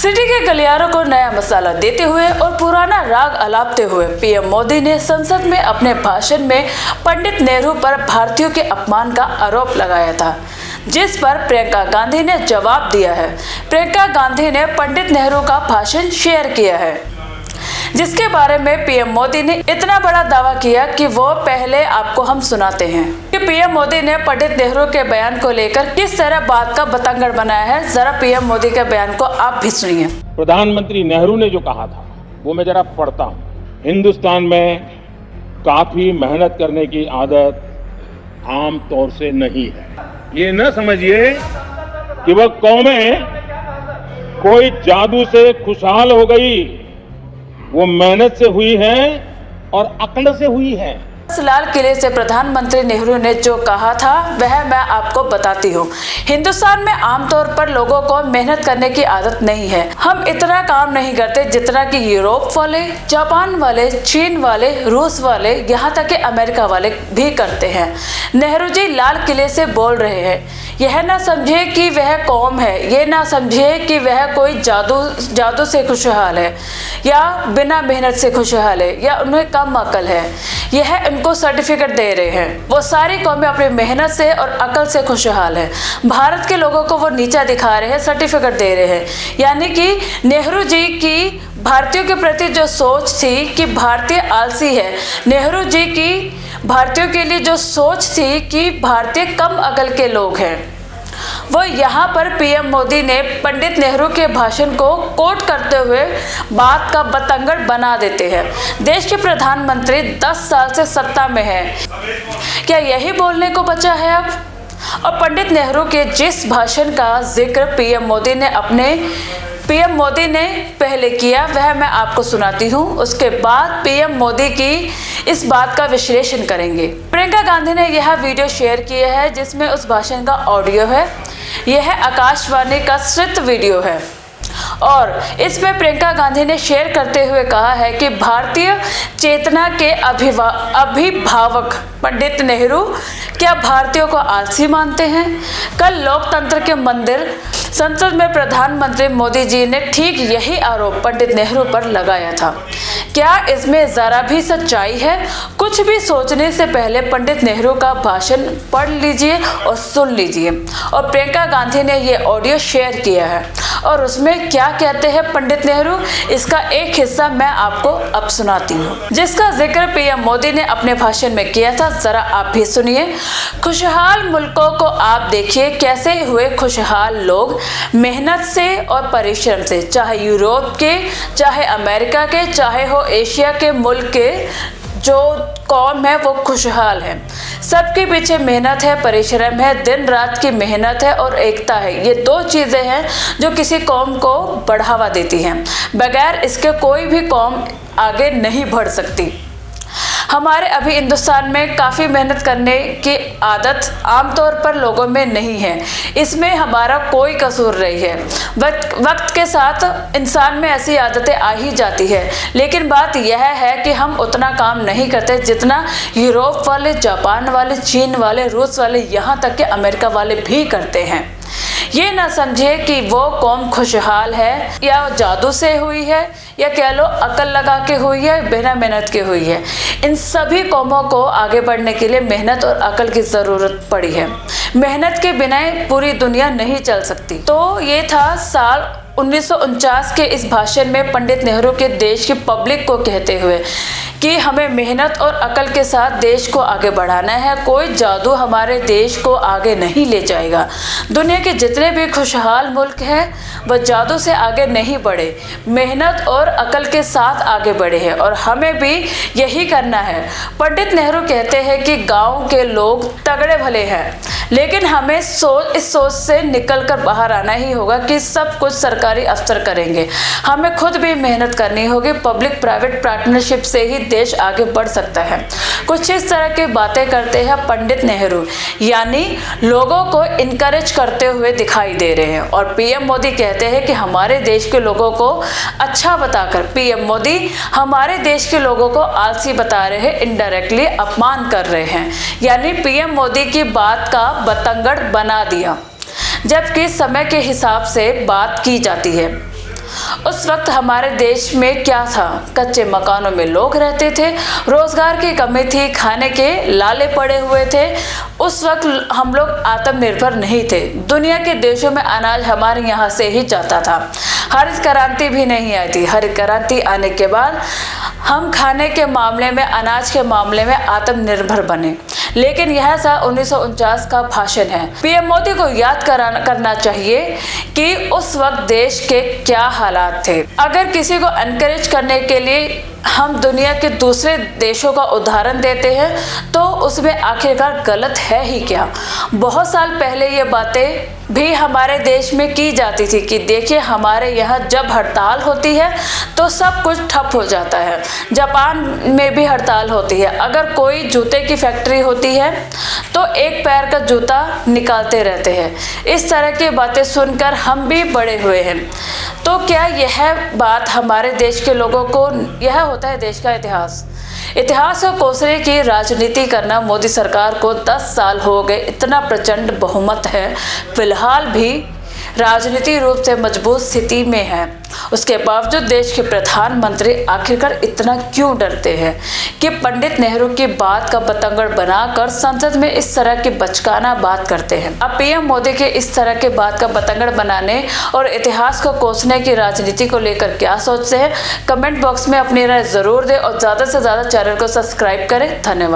City के गलियारों को नया मसाला देते हुए और पुराना राग अलापते हुए पीएम मोदी ने संसद में अपने भाषण में पंडित नेहरू पर भारतीयों के अपमान का आरोप लगाया था, जिस पर प्रियंका गांधी ने जवाब दिया है। प्रियंका गांधी ने पंडित नेहरू का भाषण शेयर किया है, जिसके बारे में पीएम मोदी ने इतना बड़ा दावा किया कि वो पहले आपको हम सुनाते हैं कि पीएम मोदी ने पंडित नेहरू के बयान को लेकर किस तरह बात का बतंगड़ बनाया है। जरा पीएम मोदी के बयान को आप भी सुनिए। प्रधानमंत्री नेहरू ने जो कहा था वो मैं जरा पढ़ता हूँ। हिंदुस्तान में काफी मेहनत करने की आदत आम तौर से नहीं है। ये न समझिए कि वह कौमें कोई जादू से खुशहाल हो गई, वो मेहनत से हुई है और अक्ल से हुई है। लाल किले से प्रधानमंत्री नेहरू ने जो कहा था वह मैं आपको बताती हूँ। हिंदुस्तान में आमतौर पर लोगों को मेहनत करने की आदत नहीं है। हम इतना काम नहीं करते जितना कि यूरोप वाले, जापान वाले, चीन वाले, रूस वाले, यहाँ तक कि अमेरिका वाले भी करते हैं। नेहरू जी लाल किले से बोल रहे हैं। यह ना समझे कि वह कौम है, ये ना समझे कि वह कोई जादू से खुशहाल है या बिना मेहनत से खुशहाल है या उन्हें कम अकल है। यह उनको सर्टिफिकेट दे रहे हैं। वो सारी कौमें अपनी मेहनत से और अकल से खुशहाल है। भारत के लोगों को वो नीचा दिखा रहे हैं, सर्टिफिकेट दे रहे हैं। यानी कि नेहरू जी की भारतीयों के प्रति जो सोच थी कि भारतीय आलसी है, नेहरू जी की भारतीयों के लिए जो सोच थी कि भारतीय कम अकल के लोग हैं, वो यहाँ पर पीएम मोदी ने पंडित नेहरू के भाषण को कोट करते हुए बात का बतंगड़ बना देते हैं। देश के प्रधानमंत्री 10 साल से सत्ता में हैं, क्या यही बोलने को बचा है अब? और पंडित नेहरू के जिस भाषण का जिक्र पीएम मोदी ने पहले किया वह मैं आपको सुनाती हूँ। उसके बाद पीएम मोदी की इस बात का विश्लेषण करेंगे। प्रियंका गांधी ने यह वीडियो शेयर किया है जिसमें उस भाषण का ऑडियो है। यह आकाशवाणी का श्रुत वीडियो है और इसमें प्रियंका गांधी ने शेयर करते हुए कहा है कि भारतीय चेतना के अभिभावक पंडित नेहरू क्या भारतीयों को आलसी मानते हैं? कल लोकतंत्र के मंदिर संसद में प्रधानमंत्री मोदी जी ने ठीक यही आरोप पंडित नेहरू पर लगाया था। क्या इसमें जरा भी सच्चाई है? कुछ भी सोचने से पहले पंडित नेहरू का भाषण पढ़ लीजिए और सुन लीजिए। और प्रियंका गांधी ने ये ऑडियो शेयर किया है और उसमें क्या कहते हैं पंडित नेहरू, इसका एक हिस्सा मैं आपको अब सुनाती हूँ, जिसका जिक्र पीएम मोदी ने अपने भाषण में किया था। जरा आप भी सुनिए। खुशहाल मुल्कों को आप देखिए कैसे हुए खुशहाल लोग मेहनत से और परिश्रम से, चाहे यूरोप के, चाहे अमेरिका के, चाहे हो एशिया के मुल्क के, जो कौम है वो खुशहाल है। सबके पीछे मेहनत है, परिश्रम है, दिन रात की मेहनत है और एकता है। ये दो चीज़ें हैं जो किसी कौम को बढ़ावा देती हैं। बगैर इसके कोई भी कौम आगे नहीं बढ़ सकती। हमारे अभी हिंदुस्तान में काफ़ी मेहनत करने की आदत आमतौर पर लोगों में नहीं है। इसमें हमारा कोई कसूर नहीं है। वक्त के साथ इंसान में ऐसी आदतें आ ही जाती है, लेकिन बात यह है कि हम उतना काम नहीं करते जितना यूरोप वाले, जापान वाले, चीन वाले, रूस वाले, यहाँ तक कि अमेरिका वाले भी करते हैं। ये ना समझे कि वो कौम खुशहाल है या जादू से हुई है या कह लो अकल लगा के हुई है, बिना मेहनत के हुई है। इन सभी कौमों को आगे बढ़ने के लिए मेहनत और अकल की ज़रूरत पड़ी है। मेहनत के बिना पूरी दुनिया नहीं चल सकती। तो ये था साल 1949 के इस भाषण में पंडित नेहरू के देश की पब्लिक को कहते हुए कि हमें मेहनत और अकल के साथ देश को आगे बढ़ाना है। कोई जादू हमारे देश को आगे नहीं ले जाएगा। दुनिया के जितने भी खुशहाल मुल्क हैं वह जादू से आगे नहीं बढ़े, मेहनत और अकल के साथ आगे बढ़े हैं और हमें भी यही करना है। पंडित नेहरू कहते हैं कि गाँव के लोग तगड़े भले हैं, लेकिन हमें इस सोच से निकलकर बाहर आना ही होगा कि सब कुछ सरकारी अफसर करेंगे। हमें खुद भी मेहनत करनी होगी। पब्लिक प्राइवेट पार्टनरशिप से ही देश आगे बढ़ सकता है। कुछ इस तरह की बातें करते हैं पंडित नेहरू, यानी लोगों को इनकरेज करते हुए दिखाई दे रहे हैं। और पीएम मोदी कहते हैं कि हमारे देश के लोगों को अच्छा बताकर पीएम मोदी हमारे देश के लोगों को आलसी बता रहे हैं, इनडायरेक्टली अपमान कर रहे हैं। यानी पीएम मोदी की बात का बतंगड़ बना दिया, जबकि समय के हिसाब से बात की जाती है। उस वक्त हमारे देश में क्या था। कच्चे मकानों में लोग रहते थे, रोजगार की कमी थी, खाने के लाले पड़े हुए थे। उस वक्त हम लोग आत्मनिर्भर नहीं थे। दुनिया के देशों में अनाज हमारे यहाँ से ही जाता था। हरित क्रांति भी नहीं आई थी। हरित क्रांति आने के बाद हम खाने के मामले में, अनाज के मामले में आत्मनिर्भर बने। लेकिन यह साल 1949 का भाषण है। पीएम मोदी को याद करना चाहिए कि उस वक्त देश के क्या हालात थे। अगर किसी को एनकरेज करने के लिए हम दुनिया के दूसरे देशों का उदाहरण देते हैं तो उसमें आखिरकार गलत है ही क्या। बहुत साल पहले ये बातें भी हमारे देश में की जाती थी कि देखिए हमारे यहाँ जब हड़ताल होती है तो सब कुछ ठप हो जाता है। जापान में भी हड़ताल होती है। अगर कोई जूते की फैक्ट्री होती है तो एक पैर का जूता निकालते रहते हैं। इस तरह की बातें सुनकर हम भी बड़े हुए हैं। तो क्या यह बात हमारे देश के लोगों को, यह होता है देश का इतिहास को कोसने की राजनीति करना। मोदी सरकार को 10 साल हो गए, इतना प्रचंड बहुमत है, फिलहाल भी राजनीतिक रूप से मजबूत स्थिति में है। उसके बावजूद देश के प्रधानमंत्री आखिरकार इतना क्यों डरते हैं कि पंडित नेहरू की बात का बतंगड़ बनाकर संसद में इस तरह की बचकाना बात करते हैं। अब पीएम मोदी के इस तरह के बात का बतंगड़ बनाने और इतिहास को कोसने की राजनीति को लेकर क्या सोचते हैं, कमेंट बॉक्स में अपनी राय जरूर दें और ज़्यादा से ज़्यादा चैनल को सब्सक्राइब करें। धन्यवाद।